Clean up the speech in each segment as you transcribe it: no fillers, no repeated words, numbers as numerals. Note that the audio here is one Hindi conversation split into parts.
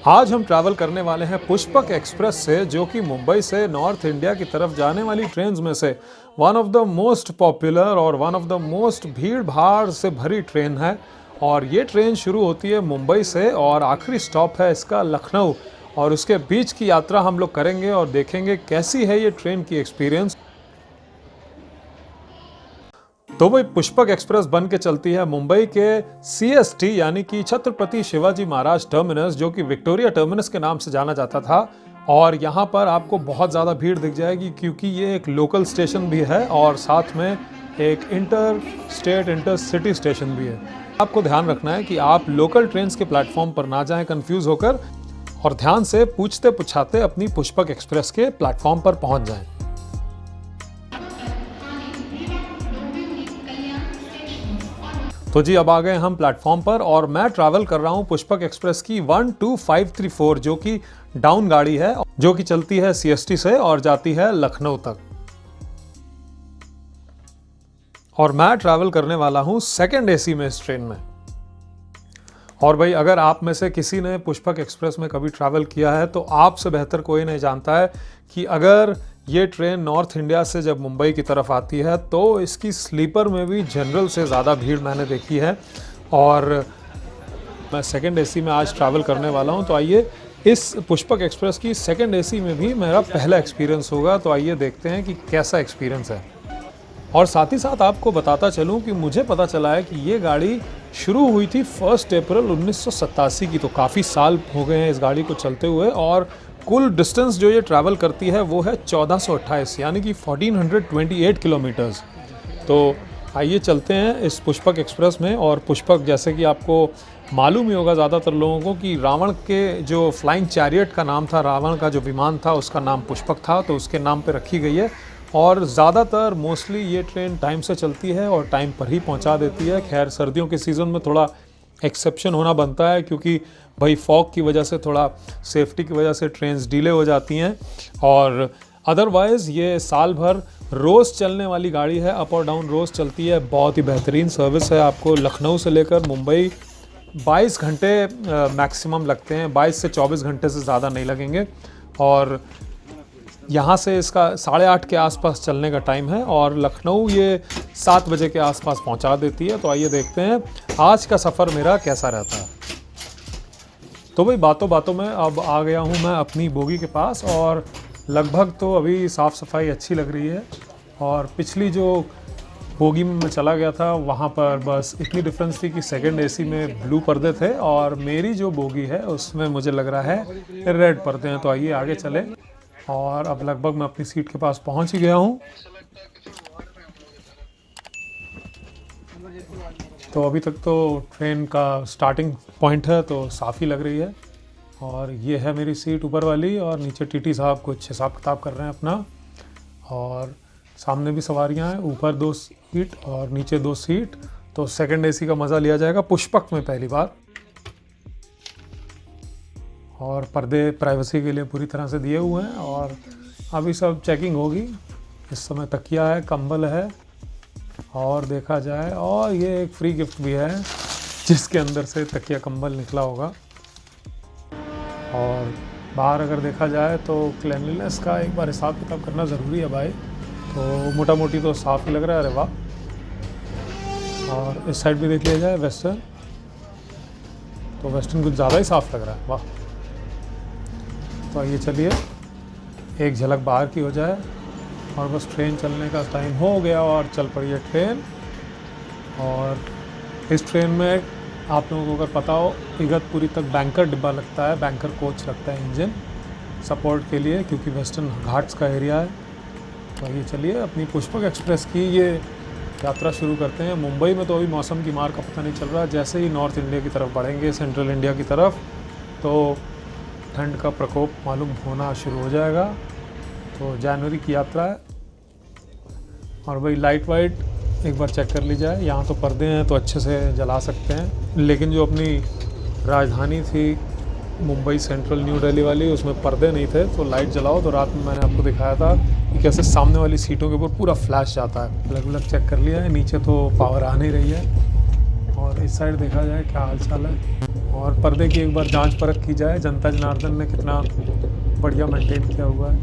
आज हम ट्रैवल करने वाले हैं पुष्पक एक्सप्रेस से, जो कि मुंबई से नॉर्थ इंडिया की तरफ जाने वाली ट्रेन्स में से one of the most popular और वन ऑफ द मोस्ट भीड़ भाड़ से भरी ट्रेन है। और ये ट्रेन शुरू होती है मुंबई से और आखिरी स्टॉप है इसका लखनऊ। और उसके बीच की यात्रा हम लोग करेंगे और देखेंगे कैसी है ये ट्रेन की एक्सपीरियंस। तो भाई पुष्पक एक्सप्रेस बन के चलती है मुंबई के CST यानी कि छत्रपति शिवाजी महाराज टर्मिनस, जो कि विक्टोरिया टर्मिनस के नाम से जाना जाता था। और यहाँ पर आपको बहुत ज़्यादा भीड़ दिख जाएगी क्योंकि ये एक लोकल स्टेशन भी है और साथ में एक inter state inter city station भी है। आपको ध्यान रखना है कि आप लोकल ट्रेन्स के प्लेटफॉर्म पर ना जाएं कंफ्यूज होकर, और ध्यान से पूछते पुछाते अपनी पुष्पक एक्सप्रेस के प्लेटफॉर्म पर पहुँच जाएं। तो जी अब आ गए हम प्लेटफॉर्म पर और मैं ट्रैवल कर रहा हूं पुष्पक एक्सप्रेस की 12534, जो कि डाउन गाड़ी है, जो कि चलती है CST से और जाती है लखनऊ तक। और मैं ट्रैवल करने वाला हूं सेकंड AC में इस ट्रेन में। और भाई अगर आप में से किसी ने पुष्पक एक्सप्रेस में कभी ट्रैवल किया है तो आपसे बेहतर कोई नहीं जानता है कि अगर ये ट्रेन नॉर्थ इंडिया से जब मुंबई की तरफ आती है तो इसकी स्लीपर में भी जनरल से ज़्यादा भीड़ मैंने देखी है। और मैं सेकंड AC में आज ट्रैवल करने वाला हूं, तो आइए इस पुष्पक एक्सप्रेस की सेकंड AC में भी मेरा पहला एक्सपीरियंस होगा। तो आइए देखते हैं कि कैसा एक्सपीरियंस है। और साथ ही साथ आपको बताता चलूं कि मुझे पता चला है कि ये गाड़ी शुरू हुई थी 1 अप्रैल 1987 की, तो काफ़ी साल हो गए हैं इस गाड़ी को चलते हुए। और कुल डिस्टेंस जो ये ट्रैवल करती है वो है 1428 यानी कि 1428 किलोमीटर्स। तो आइए चलते हैं इस पुष्पक एक्सप्रेस में। और पुष्पक, जैसे कि आपको मालूम ही होगा ज़्यादातर लोगों को, कि रावण के जो फ्लाइंग चैरियट का नाम था, रावण का जो विमान था उसका नाम पुष्पक था, तो उसके नाम पे रखी गई है। और ज़्यादातर मोस्टली ये ट्रेन टाइम से चलती है और टाइम पर ही पहुंचा देती है। खैर सर्दियों के सीज़न में थोड़ा एक्सेप्शन होना बनता है क्योंकि भाई फॉग की वजह से, थोड़ा सेफ्टी की वजह से ट्रेन्स डिले हो जाती हैं। और अदरवाइज़ ये साल भर रोज़ चलने वाली गाड़ी है, अप और डाउन रोज़ चलती है। बहुत ही बेहतरीन सर्विस है। आपको लखनऊ से लेकर मुंबई 22 घंटे मैक्सिमम लगते हैं, 22 से 24 घंटे से ज़्यादा नहीं लगेंगे। और यहाँ से इसका 8:30 के आसपास चलने का टाइम है और लखनऊ ये 7 बजे के आसपास पहुँचा देती है। तो आइए देखते हैं आज का सफ़र मेरा कैसा रहता है। तो भाई बातों बातों में अब आ गया हूँ मैं अपनी बोगी के पास, और लगभग तो अभी साफ़ सफाई अच्छी लग रही है। और पिछली जो बोगी में मैं चला गया था वहाँ पर बस इतनी डिफरेंस थी कि सेकंड AC में ब्लू पर्दे थे और मेरी जो बोगी है उसमें मुझे लग रहा है रेड पर्दे हैं। तो आइए आगे चले। और अब लगभग मैं अपनी सीट के पास पहुँच ही गया हूँ। तो अभी तक तो ट्रेन का स्टार्टिंग पॉइंट है तो साफ़ ही लग रही है। और ये है मेरी सीट ऊपर वाली, और नीचे TT साहब कुछ हिसाब किताब कर रहे हैं अपना। और सामने भी सवारियां हैं, ऊपर 2 सीट और नीचे 2 सीट। तो सेकंड AC का मज़ा लिया जाएगा पुष्पक में पहली बार। और पर्दे प्राइवेसी के लिए पूरी तरह से दिए हुए हैं। और अभी सब चेकिंग होगी। इस समय तकिया है, कंबल है, और देखा जाए और ये एक फ्री गिफ्ट भी है जिसके अंदर से तकिया कंबल निकला होगा। और बाहर अगर देखा जाए तो क्लीनलीनेस का एक बार हिसाब किताब करना ज़रूरी है भाई। तो मोटा मोटी तो साफ़ ही लग रहा है, अरे वाह। और इस साइड भी देख लिया जाए वेस्टर्न, तो वेस्टर्न कुछ ज़्यादा ही साफ़ लग रहा है, वाह। तो आइए चलिए एक झलक बाहर की हो जाए और बस ट्रेन चलने का टाइम हो गया और चल पड़ी है ट्रेन। और इस ट्रेन में आप लोगों को अगर पता हो, इगतपुरी तक बैंकर डिब्बा लगता है, बैंकर कोच लगता है इंजन सपोर्ट के लिए, क्योंकि वेस्टर्न घाट्स का एरिया है। तो आइए चलिए अपनी पुष्पक एक्सप्रेस की ये यात्रा शुरू करते हैं। मुंबई में तो अभी मौसम की मार का पता नहीं चल रहा। जैसे ही नॉर्थ इंडिया की तरफ बढ़ेंगे, सेंट्रल इंडिया की तरफ, तो ठंड का प्रकोप मालूम होना शुरू हो जाएगा। तो जनवरी की यात्रा है। और भाई लाइट वाइट एक बार चेक कर ली जाए। यहाँ तो पर्दे हैं तो अच्छे से जला सकते हैं, लेकिन जो अपनी राजधानी थी मुंबई सेंट्रल न्यू दिल्ली वाली, उसमें पर्दे नहीं थे। तो लाइट जलाओ। तो रात में मैंने आपको दिखाया था कि कैसे सामने वाली सीटों के ऊपर पूरा फ्लैश जाता है। अलग अलग चेक कर लिया है। नीचे तो पावर आ नहीं रही है। और इस साइड देखा जाए क्या हाल चाल है। और पर्दे की एक बार जांच परख की जाए, जनता जनार्दन ने कितना बढ़िया मेंटेन किया हुआ है।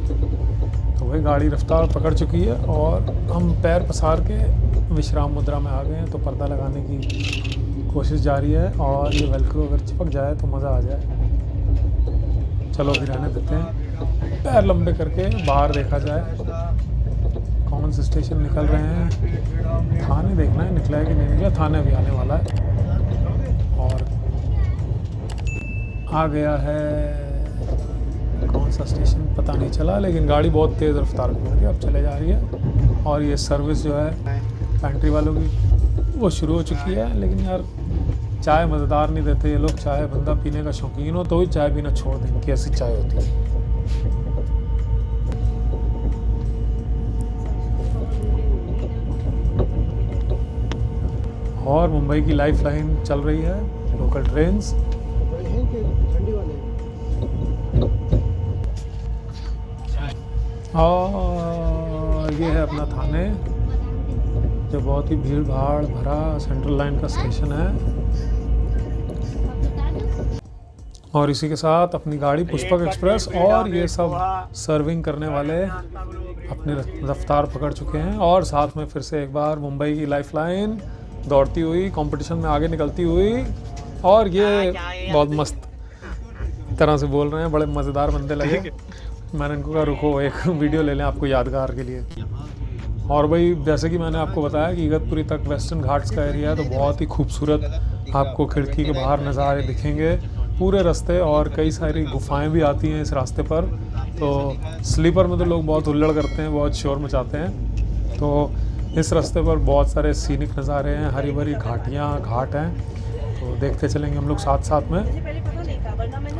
तो वही गाड़ी रफ्तार पकड़ चुकी है और हम पैर पसार के विश्राम मुद्रा में आ गए हैं। तो पर्दा लगाने की कोशिश जारी है और ये वेलक्रो अगर चिपक जाए तो मज़ा आ जाए। चलो अभी रहने देते हैं, पैर लंबे करके बाहर देखा जाए कौन से स्टेशन निकल रहे हैं। थाने देखना है निकला है कि नहीं निकला। थाने अभी आने वाला है और आ गया है। कौन सा स्टेशन पता नहीं चला, लेकिन गाड़ी बहुत तेज़ रफ्तार में अब चले जा रही है। और ये सर्विस जो है पेंट्री वालों की वो शुरू हो चुकी है। लेकिन यार चाय मज़ेदार नहीं देते ये लोग। चाय बंदा पीने का शौकीन हो तो ही चाय पीना छोड़ दें, कि ऐसी चाय होती है। और मुंबई की लाइफ लाइन चल रही है, लोकल ट्रेन्स। और ये है अपना थाने, जो बहुत ही भीड़ भाड़ भरा सेंट्रल लाइन का स्टेशन है। और इसी के साथ अपनी गाड़ी पुष्पक एक्सप्रेस और ये सब सर्विंग करने वाले अपनी रफ्तार पकड़ चुके हैं। और साथ में फिर से एक बार मुंबई की लाइफ लाइन दौड़ती हुई कंपटीशन में आगे निकलती हुई। और ये बहुत मस्त तरह से बोल रहे हैं, बड़े मज़ेदार बंदे लगे। मैंने इनको कहा रुको एक वीडियो ले लें आपको यादगार के लिए। और भाई जैसे कि मैंने आपको बताया कि इगतपुरी तक वेस्टर्न घाट्स का एरिया है, तो बहुत ही खूबसूरत आपको खिड़की के बाहर नज़ारे दिखेंगे पूरे रास्ते। और कई सारी गुफाएं भी आती हैं इस रास्ते पर। तो स्लीपर में तो लोग बहुत हुल्लड़ करते हैं, बहुत शोर मचाते हैं। तो इस रास्ते पर बहुत सारे सीनिक नज़ारे हैं, हरी भरी घाटियाँ घाट हैं। तो देखते चलेंगे हम लोग साथ साथ में।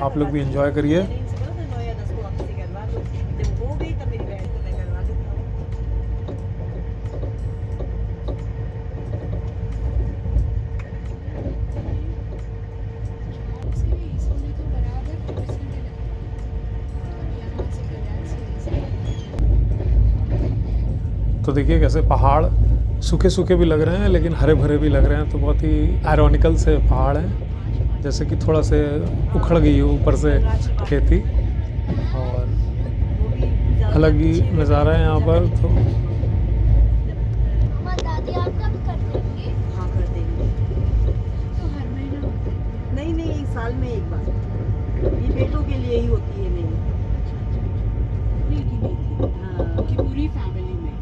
आप लोग भी एंजॉय करिए। तो देखिए कैसे पहाड़ सूखे सूखे भी लग रहे हैं लेकिन हरे भरे भी लग रहे हैं। तो बहुत ही आयरॉनिकल से पहाड़ हैं, जैसे कि थोड़ा से उखड़ गई हो ऊपर से खेती। और अलग ही नज़ारा है यहाँ पर। तो दादी आप कब कर देंगे? हाँ कर देंगे। तो हर महीना होता है? नहीं एक साल में एक बार। ये बेटों के लिए ही होती है मेरी। हाँ कि पूरी फैमिली में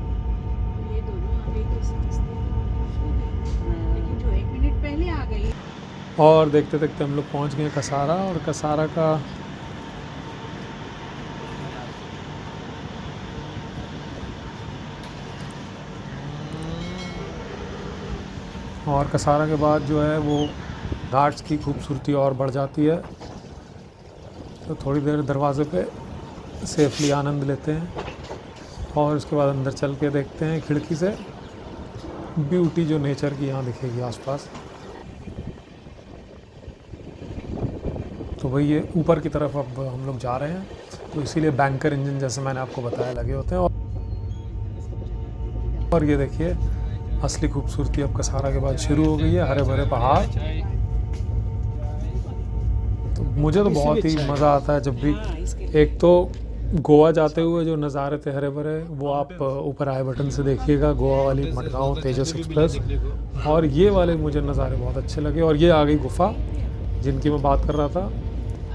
ये दोनों आ गई तो सांस लेकिन जो 1 मिनट पहले आ गई। और देखते देखते हम लोग पहुँच गए कसारा। और कसारा का कसारा के बाद जो है वो घाट्स की खूबसूरती और बढ़ जाती है। तो थोड़ी देर दरवाजे पे सेफली आनंद लेते हैं और उसके बाद अंदर चल के देखते हैं खिड़की से ब्यूटी जो नेचर की यहाँ दिखेगी आसपास। तो वही ये ऊपर की तरफ अब हम लोग जा रहे हैं। तो इसीलिए बैंकर इंजन जैसे मैंने आपको बताया लगे होते हैं। और ये देखिए असली खूबसूरती अब कसारा के बाद शुरू हो गई है, हरे भरे पहाड़। तो मुझे तो बहुत ही मज़ा आता है जब भी। एक तो गोवा जाते हुए जो नज़ारे थे हरे भरे, वो आप ऊपर आई बटन से देखिएगा, गोवा वाली मडगांव तेजस एक्सप्रेस। और ये वाले मुझे नज़ारे बहुत अच्छे लगे। और ये आ गई गुफा जिनकी मैं बात कर रहा था।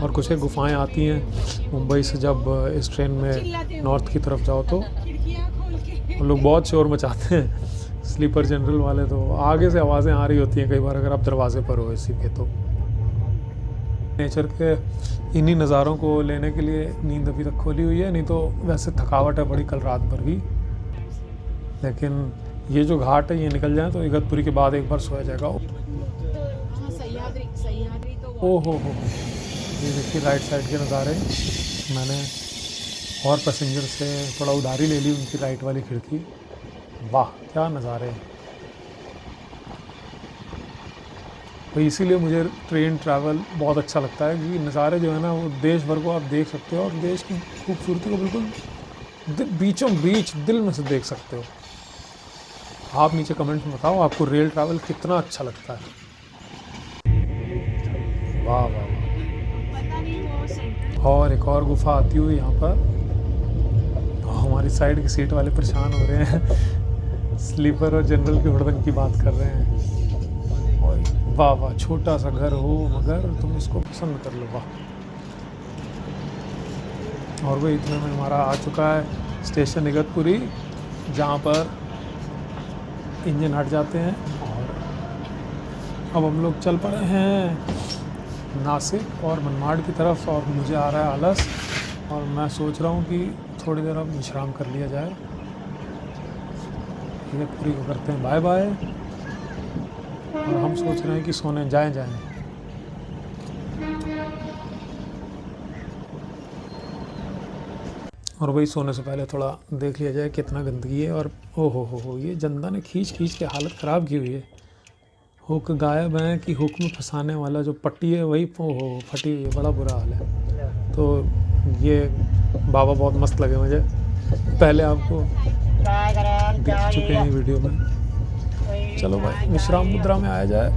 और कुछ एक गुफाएँ आती हैं मुंबई से जब इस ट्रेन में नॉर्थ की तरफ जाओ तो वो लोग बहुत शोर मचाते हैं स्लीपर जनरल वाले। तो आगे से आवाज़ें आ रही होती हैं कई बार अगर आप दरवाजे पर हो इसी के। तो नेचर के इन्हीं नज़ारों को लेने के लिए नींद अभी तक खोली हुई है, नहीं तो वैसे थकावट है बड़ी कल रात भर भी। लेकिन ये जो घाट है ये निकल जाए तो इगतपुरी के बाद एक बार सोया जाएगा। ओ हो, ये देखिए राइट साइड के नज़ारे। मैंने और पैसेंजर से थोड़ा उधारी ले ली उनकी राइट वाली खिड़की। वाह क्या नज़ारे हैं। तो इसीलिए मुझे ट्रेन ट्रैवल बहुत अच्छा लगता है कि नज़ारे जो है ना वो देश भर को आप देख सकते हो और देश की खूबसूरती को बिल्कुल बीचों बीच दिल में से देख सकते हो। आप नीचे कमेंट में बताओ आपको रेल ट्रैवल कितना अच्छा लगता है। वाह वाह। पता नहीं वो सेंट्रल और एक और गुफा आती हुई यहाँ पर। हमारी साइड की सीट वाले परेशान हो रहे हैं, स्लीपर और जनरल के हुड़दंग की बात कर रहे हैं। और वाह वाह, छोटा सा घर हो मगर तुम इसको पसंद कर लो, वाह। और वही इतने में हमारा आ चुका है स्टेशन इगतपुरी, जहाँ पर इंजन हट जाते हैं। और अब हम लोग चल पड़े हैं नासिक और मनमाड़ की तरफ। और मुझे आ रहा है आलस, और मैं सोच रहा हूँ कि थोड़ी देर अब विश्राम कर लिया जाए। इगतपुरी को करते हैं बाय बाय, और हम सोच रहे हैं कि सोने जाएं। और वही सोने से पहले थोड़ा देख लिया जाए कितना गंदगी है। और ओ हो, ये जनता ने खींच के हालत ख़राब की हुई है। हुक गायब है कि हुक में फंसाने वाला जो पट्टी है वही फटी हुई है, बड़ा बुरा हाल है। तो ये बाबा बहुत मस्त लगे मुझे, पहले आपको देख चुके हैं वीडियो में। चलो भाई विश्राम मुद्रा में आया जाए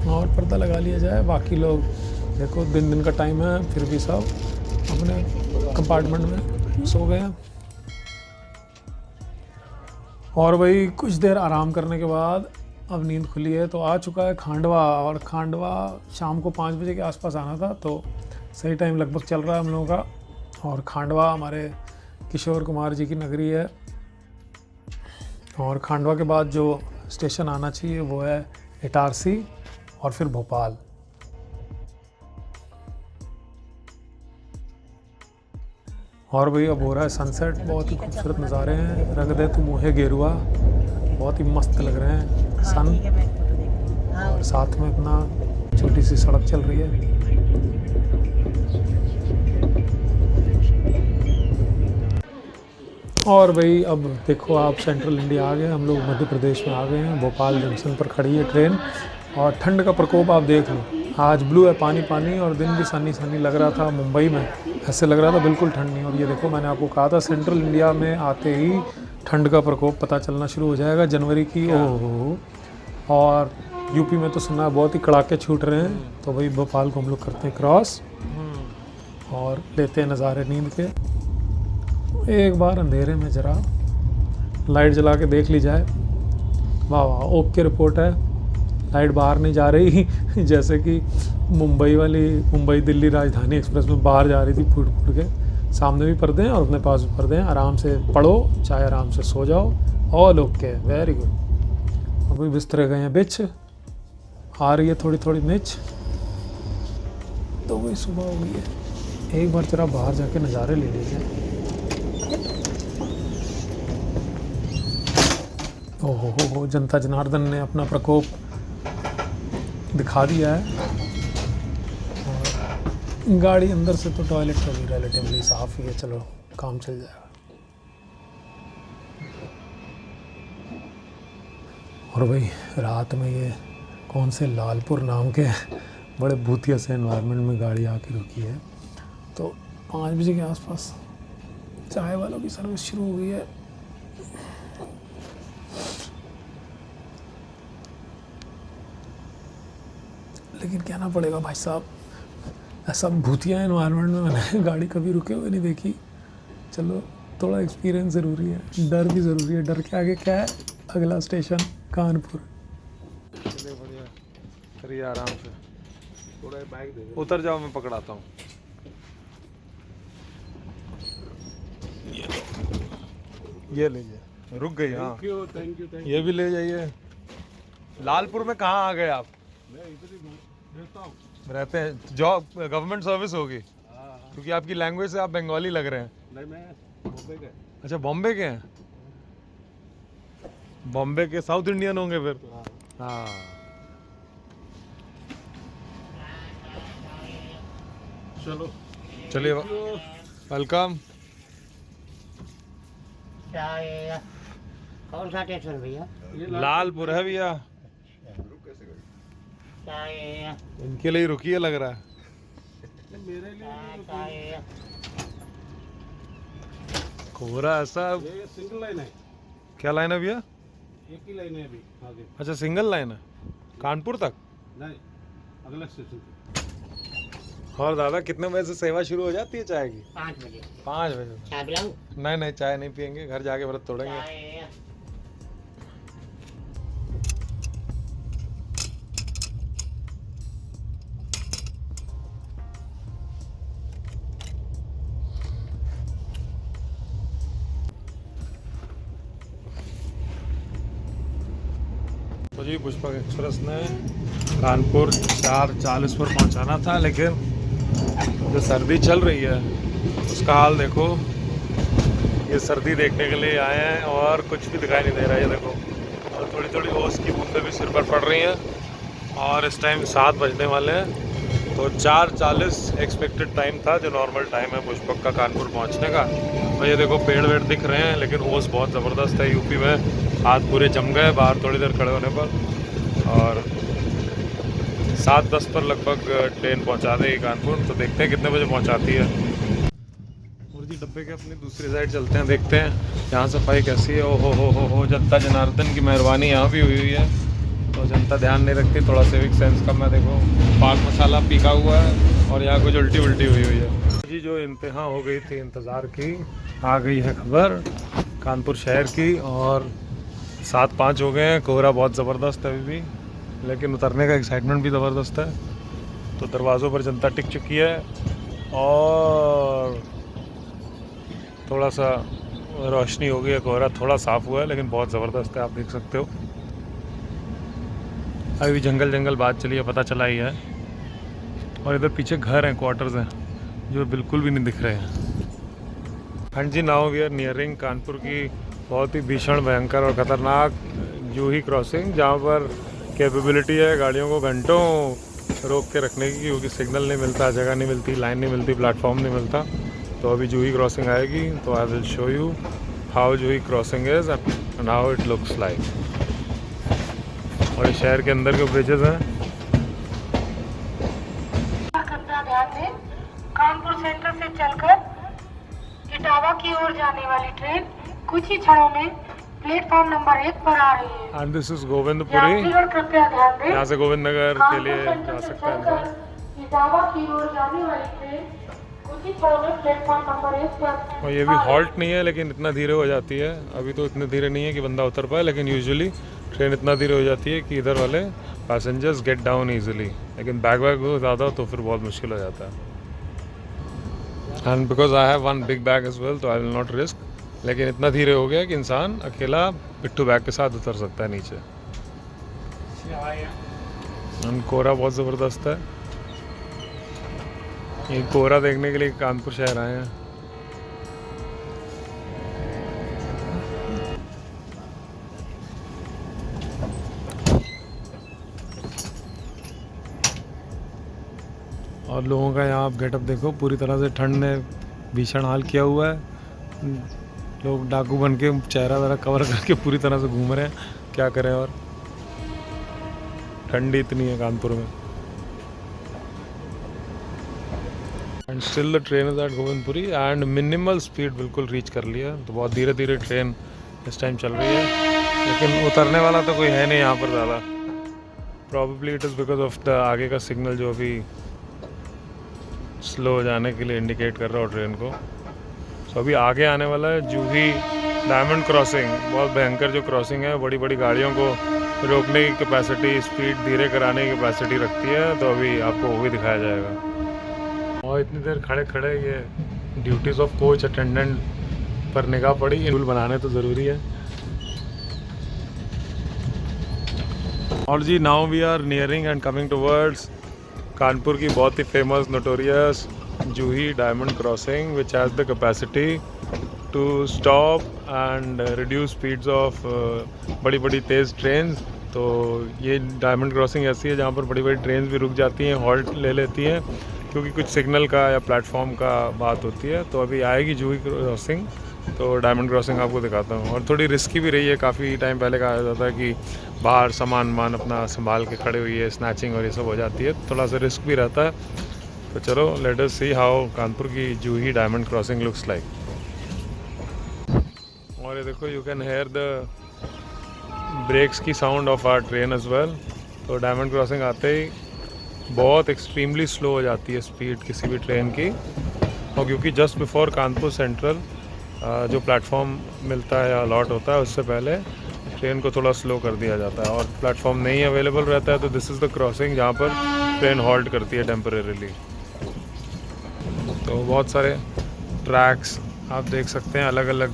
और पर्दा लगा लिया जाए। बाकी लोग देखो दिन का टाइम है, फिर भी सब अपने कंपार्टमेंट में सो गए हैं। और वही कुछ देर आराम करने के बाद अब नींद खुली है। तो आ चुका है खांडवा, और खांडवा शाम को 5 बजे के आसपास आना था, तो सही टाइम लगभग चल रहा है हम लोगों का। और खांडवा हमारे किशोर कुमार जी की नगरी है। और खांडवा के बाद जो स्टेशन आना चाहिए वो है इटारसी और फिर भोपाल। और भाई अब हो रहा है सनसेट, बहुत ही खूबसूरत नज़ारे हैं। रंग दे तू मुँहे गेरुआ, बहुत ही मस्त लग रहे हैं सन। और साथ में अपना छोटी सी सड़क चल रही है। और भाई अब देखो आप सेंट्रल इंडिया आ गए, हम लोग मध्य प्रदेश में आ गए हैं। भोपाल जंक्शन पर खड़ी है ट्रेन, और ठंड का प्रकोप आप देख लो। आज ब्लू है पानी, और दिन भी सनी लग रहा था। मुंबई में ऐसे लग रहा था बिल्कुल ठंड नहीं। और ये देखो मैंने आपको कहा था सेंट्रल इंडिया में आते ही ठंड का प्रकोप पता चलना शुरू हो जाएगा जनवरी की। ओहो, और यूपी में तो सुना है बहुत ही कड़ाके छूट रहे हैं। तो भाई भोपाल को हम लोग करते हैं क्रॉस और लेते हैं नज़ारे नींद के। एक बार अंधेरे में ज़रा लाइट जला के देख ली जाए। वाह वाह, ओके रिपोर्ट है, लाइट बाहर नहीं जा रही जैसे कि मुंबई दिल्ली राजधानी एक्सप्रेस में बाहर जा रही थी फूट के। सामने भी पर्दे हैं और अपने पास भी पर्दे हैं। आराम से पढ़ो, चाहे आराम से सो जाओ। All okay, very good. अभी बिस्तरे गए हैं बिछ, आ रही है थोड़ी मिच। तो वही सुबह हो गई है। एक बार जरा बाहर जाके नज़ारे ले लीजिए। ओहो, जनता जनार्दन ने अपना प्रकोप दिखा दिया है। और गाड़ी अंदर से तो टॉयलेट तो भी रिलेटिवली साफ़ ही है, चलो काम चल जाएगा। और भाई रात में ये कौन से लालपुर नाम के बड़े भूतिया से एनवायरनमेंट में गाड़ी आके रुकी है। तो 5 बजे के आसपास चाय वालों की सर्विस शुरू हो गई है। लेकिन कहना पड़ेगा भाई साहब, ऐसा भूतिया एनवायरनमेंट में मैंने गाड़ी कभी रुके हुए नहीं देखी। चलो थोड़ा एक्सपीरियंस ज़रूरी है, डर भी ज़रूरी है। डर के आगे क्या है, अगला स्टेशन कानपुर। चलिए बढ़िया, करिए आराम से, थोड़ा बाइक दे दो, उतर जाओ, मैं पकड़ाता हूँ। ये लीजिए, रुक गई। हाँ थैंक यू। ये भी ले जाइए। लालपुर में कहाँ आ गए आप? मैं इधर ही रहता हूँ। रहते हैं, जॉब गवर्नमेंट सर्विस होगी, क्योंकि आपकी लैंग्वेज से आप बंगाली लग रहे हैं। नहीं, मैं बॉम्बे का। अच्छा, बॉम्बे के हैं? बॉम्बे के साउथ इंडियन होंगे फिर। हाँ, चलो चलिए, वेलकम। कौन सा स्टेशन भैया? लालपुर है भैया, इनके लिए रुकी है लग रहा है। मेरे लिए कोहरा ऐसा। ये सिंगल लाइन है। क्या लाइन है भैया? एक ही लाइन है अभी आगे। अच्छा, सिंगल लाइन है कानपुर तक? नहीं, अगला स्टेशन पे। और दादा कितने बजे से सेवा शुरू हो जाती है चाय की? 5 बजे 5 बजे। चाय पिलाऊं? नहीं नहीं, चाय नहीं पियेंगे, घर जाके व्रत तोड़ेंगे। चाय तो जी पुष्पक एक्सप्रेस ने कानपुर 4:40 पर पहुंचाना था, लेकिन जो सर्दी चल रही है उसका हाल देखो। ये सर्दी देखने के लिए आए हैं और कुछ भी दिखाई नहीं दे रहा है, ये देखो। और थोड़ी थोड़ी ओस की बूंदें भी सिर पर पड़ रही हैं और इस टाइम 7 बजने वाले हैं। तो 4:40 एक्सपेक्टेड टाइम था, जो नॉर्मल टाइम है पुष्पक का कानपुर पहुंचने का। तो ये देखो पेड़ वेड़ दिख रहे हैं, लेकिन ओस बहुत ज़बरदस्त है। यूपी में हाथ पूरे जम गए बाहर थोड़ी देर खड़े होने पर। और 7:10 पर लगभग ट्रेन पहुंचा देगी कानपुर। तो देखते हैं कितने बजे पहुंचाती है। और जी डब्बे के अपनी दूसरी साइड चलते हैं, देखते हैं यहाँ सफाई कैसी है। ओ हो जनता जनार्दन की मेहरबानी यहाँ भी हुई है। तो जनता ध्यान नहीं रखती, थोड़ा सिविक सेंस कम है। देखो पान मसाला पीका हुआ है और यहाँ कुछ उल्टी उल्टी हुई हुई है। जी जो इंतहा हो गई थी इंतज़ार की, आ गई है खबर कानपुर शहर की। और 7:05 हो गए हैं। कोहरा बहुत ज़बरदस्त है अभी भी, लेकिन उतरने का एक्साइटमेंट भी ज़बरदस्त है। तो दरवाज़ों पर जनता टिक चुकी है और थोड़ा सा रोशनी हो गई है। कोहरा थोड़ा साफ़ हुआ है, लेकिन बहुत ज़बरदस्त है, आप देख सकते हो। अभी जंगल जंगल बात चली है, पता चला ही है। और इधर पीछे घर हैं, क्वार्टर्स हैं, जो बिल्कुल भी नहीं दिख रहे हैं। हाँ जी, now we are nearing Kanpur की बहुत ही भीषण, भयंकर और ख़तरनाक जूही क्रॉसिंग, जहाँ पर कैपेबिलिटी है गाड़ियों को घंटों रोक के रखने की, क्योंकि सिग्नल नहीं मिलता, जगह नहीं मिलती, लाइन नहीं मिलती, प्लेटफॉर्म नहीं मिलता। तो अभी जूही क्रॉसिंग आएगी, तो I will show you how Juhi crossing is and how it looks like. और ये शहर के अंदर के ब्रिजेस हैं। कृपया ध्यान दें, कानपुर सेंटर से चलकर इटावा की ओर जाने वाली ट्रेन कुछ ही क्षणों में प्लेटफॉर्म नंबर 1 पर आ रही है। And this is Govindpuri. यात्रीगण कृपया ध्यान दें, यहाँ से गोविंद नगर के कानपुर लिए सेंटर जा से सकता है इंसान। चलकर इटावा की ओर जाने वाली ट्रेन कुछ ही क्षणों में प्लेटफॉर्म नंबर 1 पर। और ये भी हॉल्ट नहीं है, लेकिन इतना धीरे हो जाती है। अभी तो इतने धीरे नहीं है कि बंदा उतर पाए, लेकिन यूजुअली ट्रेन इतना धीरे हो जाती है कि इधर वाले पैसेंजर्स गेट डाउन ईजिली। लेकिन बैग वैग हो ज़्यादा तो फिर बहुत मुश्किल हो जाता है। And because I have one big bag as well, तो आई विल नॉट रिस्क। लेकिन इतना धीरे हो गया कि इंसान अकेला पिट्ठू बैग के साथ उतर सकता है नीचे। एंड कोहरा बहुत ज़बरदस्त है। ये कोहरा देखने के लिए कानपुर शहर आए हैं। और लोगों का यहाँ आप गेटअप देखो, पूरी तरह से ठंड ने भीषण हाल किया हुआ है। लोग डाकू बन के चेहरा वगैरह कवर करके पूरी तरह से घूम रहे हैं, क्या करें। और ठंडी इतनी है कानपुर में। And still the train is at Govindpuri and minimal speed बिल्कुल रीच कर लिया। तो बहुत धीरे धीरे ट्रेन इस टाइम चल रही है, लेकिन उतरने वाला तो कोई है नहीं यहाँ पर ज़्यादा। Probably it is because of the आगे का सिग्नल जो अभी स्लो हो जाने के लिए इंडिकेट कर रहा हो ट्रेन को। तो अभी आगे आने वाला है जूही डायमंड क्रॉसिंग। बहुत भयंकर जो क्रॉसिंग है, बड़ी बड़ी गाड़ियों को रोकने की कैपेसिटी, स्पीड धीरे कराने की कैपेसिटी रखती है। तो अभी आपको वो भी दिखाया जाएगा। और इतनी देर खड़े खड़े ये ड्यूटीज़ ऑफ कोच अटेंडेंट पर निगाह पड़ी। रूल बनाने तो ज़रूरी है। और जी now we are nearing and coming towards Kanpur की बहुत ही famous notorious Juhi diamond crossing, which has the capacity to stop and reduce speeds of बड़ी बड़ी तेज़ ट्रेन। तो ये डायमंड क्रॉसिंग ऐसी है जहाँ पर बड़ी बड़ी ट्रेन भी रुक जाती हैं, हॉल्ट ले लेती हैं, क्योंकि कुछ सिग्नल का या प्लेटफॉर्म का बात होती है। तो अभी आएगी जूही क्रॉसिंग, तो डायमंड क्रॉसिंग आपको दिखाता हूँ। और थोड़ी रिस्की भी रही है। काफ़ी टाइम पहले कहा जाता है कि बाहर सामान अपना संभाल के खड़े हुई है, स्नैचिंग और ये सब हो जाती है, थोड़ा सा रिस्क भी रहता है। तो चलो let us see how Kanpur की Juhi diamond crossing looks like. और ये देखो, you can hear the brakes की sound of our train as well. तो डायमंड क्रॉसिंग आते ही बहुत एक्सट्रीमली स्लो हो जाती है स्पीड किसी भी ट्रेन की। और क्योंकि जस्ट बिफोर कानपुर सेंट्रल जो प्लेटफॉर्म मिलता है या अलॉट होता है उससे पहले ट्रेन को थोड़ा स्लो कर दिया जाता है और प्लेटफॉर्म नहीं अवेलेबल रहता है, तो दिस इज़ द क्रॉसिंग जहाँ पर ट्रेन हॉल्ट करती है टेम्परेरीली। तो बहुत सारे ट्रैक्स आप देख सकते हैं, अलग अलग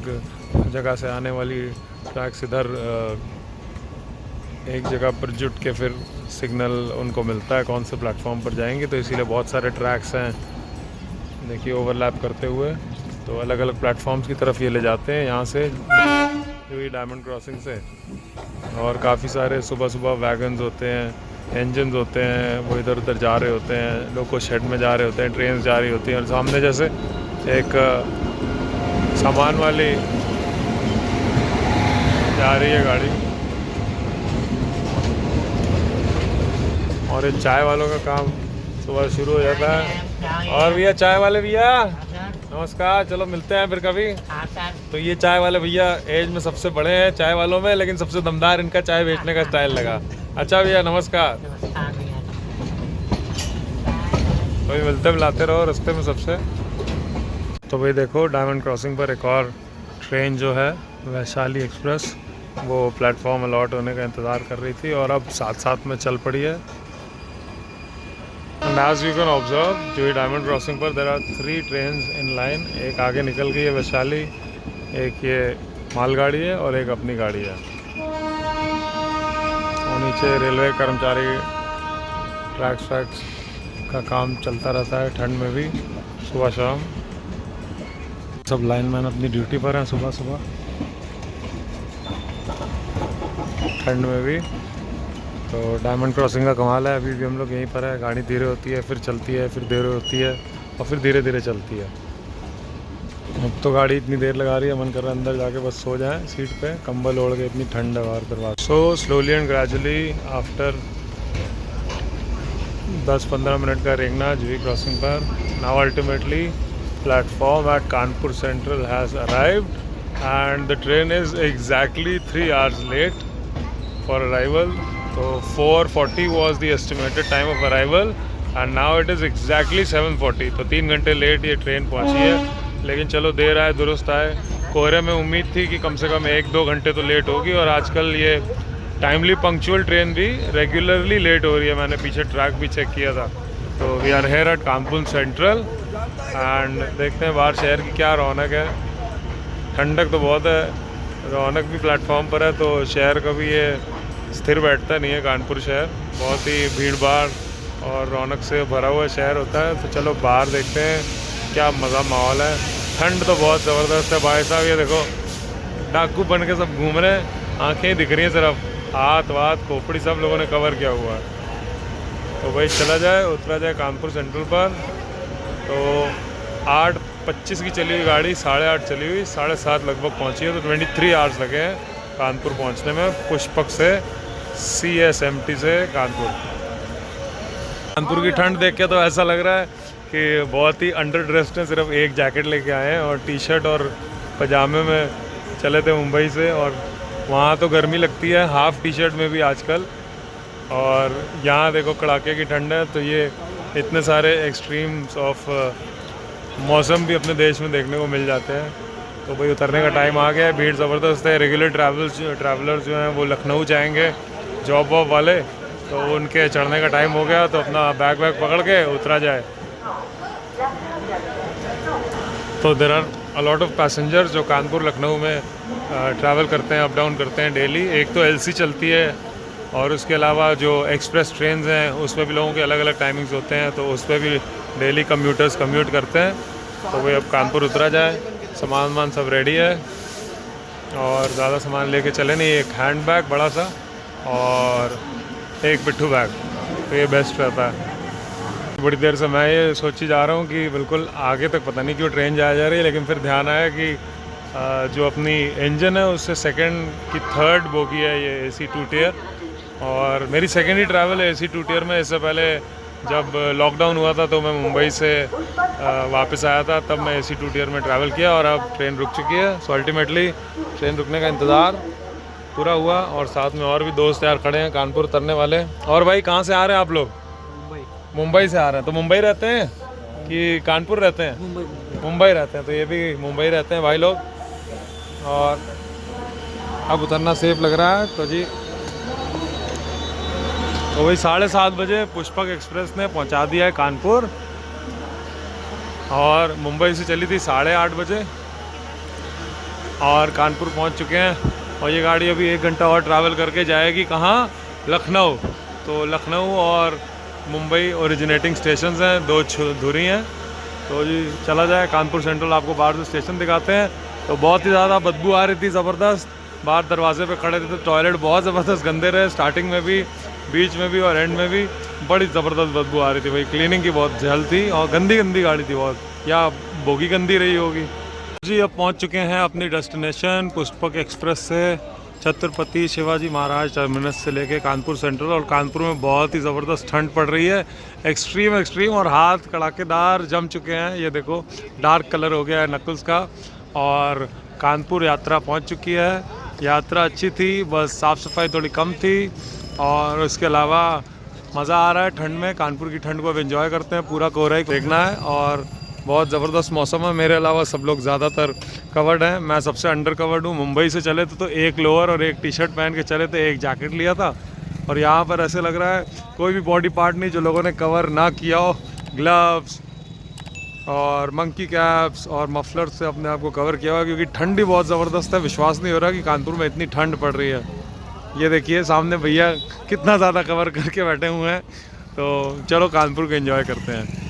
जगह से आने वाली ट्रैक्स इधर एक जगह पर जुट के फिर सिग्नल उनको मिलता है कौन से प्लेटफॉर्म पर जाएंगे, तो इसीलिए बहुत सारे ट्रैक्स हैं देखिए ओवरलैप करते हुए। तो अलग अलग प्लेटफॉर्म्स की तरफ ये ले जाते हैं यहाँ से जो ये डायमंड क्रॉसिंग से। और काफ़ी सारे सुबह सुबह वैगन्स होते हैं, इंजन्स होते हैं, वो इधर उधर जा रहे होते हैं, लोको शेड में जा रहे होते हैं, ट्रेन जा रही होती हैं। और सामने जैसे एक सामान वाली जा रही है गाड़ी, और ये चाय वालों का काम सुबह शुरू हो जाता है। और भैया चाय वाले भैया नमस्कार, चलो मिलते हैं फिर कभी। तो ये चाय वाले भैया एज में सबसे बड़े हैं चाय वालों में, लेकिन सबसे दमदार इनका चाय बेचने का स्टाइल लगा। अच्छा भैया नमस्कार। तो मिलते मिलाते रहो रास्ते में सबसे। तो भाई देखो डायमंड क्रॉसिंग पर एक और ट्रेन जो है वैशाली एक्सप्रेस वो प्लेटफॉर्म अलॉट होने का इंतज़ार कर रही थी और अब साथ साथ में चल पड़ी है। And as you can observe जो ये डायमंड क्रॉसिंग पर there are 3 trains in line. एक आगे निकल गई है वैशाली, एक ये मालगाड़ी है और एक अपनी गाड़ी है। और नीचे रेलवे कर्मचारी ट्रैक्स का काम चलता रहता है ठंड में भी, सुबह शाम। सब लाइनमैन अपनी ड्यूटी पर हैं सुबह सुबह ठंड में भी। तो डायमंड क्रॉसिंग का कमाल है, अभी भी हम लोग यहीं पर है। गाड़ी धीरे होती है, फिर चलती है, फिर धीरे होती है और फिर धीरे धीरे चलती है। अब तो गाड़ी इतनी देर लगा रही है, मन कर रहा है अंदर जाके बस सो जाएं सीट पे, कंबल ओढ़ के, इतनी ठंड है बाहर दरवाजा। So slowly and gradually after 10-15 minute का रेंगना जुही क्रॉसिंग पर, now ultimately platform at Kanpur Central has arrived and the train is exactly 3 hours late for arrival. तो 4:40 was the estimated time of arrival and now it is exactly 7:40। तो 3 घंटे लेट ये ट्रेन पहुंची है, लेकिन चलो देर आए दुरुस्त आए। कोहरे में उम्मीद थी कि कम से कम 1-2 घंटे तो लेट होगी, और आजकल ये टाइमली पंक्चुअल ट्रेन भी रेगुलरली लेट हो रही है। मैंने पीछे ट्रैक भी चेक किया था। तो we are here at Kanpur Central and देखते हैं बाहर शहर की क्या रौनक है। ठंडक तो बहुत है, रौनक भी प्लेटफॉर्म पर है, तो शहर का भी ये स्थिर बैठता नहीं है। कानपुर शहर बहुत ही भीड़ भाड़ और रौनक से भरा हुआ शहर होता है। तो चलो बाहर देखते हैं क्या मज़ा माहौल है। ठंड तो बहुत ज़बरदस्त है भाई साहब, ये देखो डाकू बन के सब घूम रहे हैं, आंखें दिख रही हैं सिर्फ, हाथ वाथ खोपड़ी सब लोगों ने कवर किया हुआ है। तो भाई चला जाए, उतरा जाए कानपुर सेंट्रल पर। तो 8:25 की चली हुई गाड़ी 8:30 चली हुई, 7:30 लगभग पहुंची है। तो 23 hours लगे हैं कानपुर पहुंचने में, पुष्पक से CSMT से कानपुर। कानपुर की ठंड देख के तो ऐसा लग रहा है कि बहुत ही अंडर ड्रेस्ड हैं, सिर्फ एक जैकेट लेके आए हैं और टी-शर्ट और पजामे में चले थे मुंबई से। और वहाँ तो गर्मी लगती है हाफ टी-शर्ट में भी आजकल, और यहाँ देखो कड़ाके की ठंड है। तो ये इतने सारे एक्सट्रीम्स ऑफ मौसम भी अपने देश में देखने को मिल जाते हैं। तो भाई उतरने का टाइम आ गया है, भीड़ ज़बरदस्त है। रेगुलर ट्रैवलर्स जो हैं वो लखनऊ जाएंगे जॉब वॉब वाले, तो उनके चढ़ने का टाइम हो गया। तो अपना बैग वैग पकड़ के उतरा जाए। तो there are a lot of passengers जो कानपुर लखनऊ में ट्रैवल करते हैं, अप डाउन करते हैं डेली। एक तो LC चलती है और उसके अलावा जो एक्सप्रेस ट्रेन हैं उसमें भी लोगों के अलग अलग टाइमिंग्स होते हैं, तो उस पर भी डेली कम्यूटर्स कम्यूट करते हैं। तो भाई अब कानपुर उतरा जाए, सामान वामान सब रेडी है और ज़्यादा सामान लेके चले नहीं। एक हैंड बैग बड़ा सा और एक पिट्ठू बैग, तो ये बेस्ट रहता है। बड़ी देर से मैं ये सोची जा रहा हूँ कि बिल्कुल आगे तक पता नहीं क्यों ट्रेन जा रही है, लेकिन फिर ध्यान आया कि जो अपनी इंजन है उससे सेकंड की 3rd बोगी है ये AC 2 tier, और मेरी सेकेंड ही ट्रैवल है AC 2 tier में। इससे पहले जब लॉकडाउन हुआ था तो मैं मुंबई से वापस आया था, तब मैं AC 2 tier में ट्रैवल किया और अब ट्रेन रुक चुकी है। सो अल्टीमेटली ट्रेन रुकने का इंतज़ार पूरा हुआ, और साथ में और भी दोस्त यार खड़े हैं कानपुर उतरने वाले। और भाई कहाँ से आ रहे हैं आप लोग? मुंबई से आ रहे हैं, तो मुंबई रहते हैं कि कानपुर रहते हैं? मुंबई रहते हैं, तो ये भी मुंबई रहते हैं भाई लोग। और अब उतरना सेफ लग रहा है। तो जी तो वही 7:30 बजे पुष्पक एक्सप्रेस ने पहुंचा दिया है कानपुर, और मुंबई से चली थी 8:30 बजे, और कानपुर पहुंच चुके हैं। और ये गाड़ी अभी 1 घंटा और ट्रैवल करके जाएगी कहाँ? लखनऊ। तो लखनऊ और मुंबई ओरिजिनेटिंग स्टेशन हैं, 2 धुरी हैं। तो जी चला जाए कानपुर सेंट्रल, आपको बाहर से स्टेशन दिखाते हैं। तो बहुत ही ज़्यादा बदबू आ रही थी ज़बरदस्त, बाहर दरवाजे पे खड़े थे तो टॉयलेट बहुत ज़बरदस्त गंदे रहे, स्टार्टिंग में भी, बीच में भी और एंड में भी बड़ी ज़बरदस्त बदबू आ रही थी भाई। क्लीनिंग की बहुत जहल थी और गंदी गंदी गाड़ी थी बहुत, या बोगी गंदी रही होगी। जी अब पहुंच चुके हैं अपनी डेस्टिनेशन पुष्पक एक्सप्रेस से छत्रपति शिवाजी महाराज टर्मिनस से लेके कानपुर सेंट्रल। और कानपुर में बहुत ही ज़बरदस्त ठंड पड़ रही है, एक्सट्रीम, और हाथ कड़ाकेदार जम चुके हैं। ये देखो डार्क कलर हो गया है नकल्स का। और कानपुर यात्रा पहुंच चुकी है। यात्रा अच्छी थी, बस साफ़ सफाई थोड़ी कम थी, और उसके अलावा मज़ा आ रहा है ठंड में। कानपुर की ठंड को अब एंजॉय करते हैं, पूरा कोहरा ही देखना है। और बहुत ज़बरदस्त मौसम है, मेरे अलावा सब लोग ज़्यादातर कवर्ड हैं, मैं सबसे अंडर कवर्ड हूँ। मुंबई से चले थे तो एक लोअर और एक टी-शर्ट पहन के चले थे, एक जैकेट लिया था। और यहाँ पर ऐसे लग रहा है कोई भी बॉडी पार्ट नहीं जो लोगों ने कवर ना किया हो। ग्लव्स और मंकी कैप्स और मफलर से अपने आप को कवर किया हुआ, क्योंकि ठंड ही बहुत ज़बरदस्त है। विश्वास नहीं हो रहा कि कानपुर में इतनी ठंड पड़ रही है। ये देखिए सामने भैया कितना ज़्यादा कवर करके बैठे हुए हैं। तो चलो कानपुर को एंजॉय करते हैं।